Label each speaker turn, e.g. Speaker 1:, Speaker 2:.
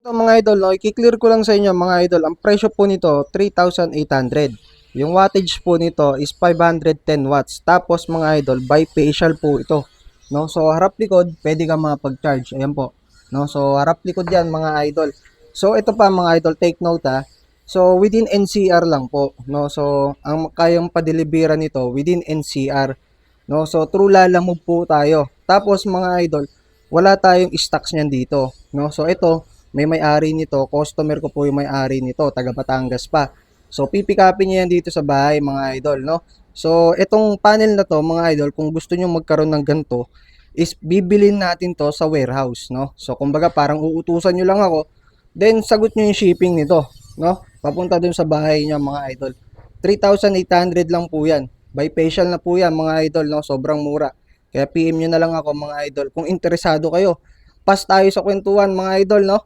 Speaker 1: So mga idol, no, i-clear ko lang sa inyo mga idol, ang presyo po nito 3,800. Yung wattage po nito is 510 watts. Tapos mga idol, bifacial po ito. No? So harap likod, pwede ka makapag-charge. Ayan po. No? So harap likod yan mga idol. So ito pa mga idol, take note ha. So within NCR lang po, no. So ang kayang pa-delivera nito within NCR, no. So through Lalamove po tayo. Tapos mga idol, wala tayong stocks niyan dito, no. So ito, may may-ari nito, customer ko po yung may-ari nito, taga Batangas pa. So pipikapin niya yan dito sa bahay mga idol, no. So itong panel na to mga idol, kung gusto niyo magkaroon ng ganito, is bibilin natin to sa warehouse, no. So kumbaga parang uutusan niyo lang ako, then sagot niyo yung shipping nito, no. Papunta dun sa bahay niya mga idol. 3,800 lang po yan. Bifacial na po yan mga idol, no. Sobrang mura. Kaya PM nyo na lang ako mga idol kung interesado kayo. Pas tayo sa kwentuhan mga idol, no.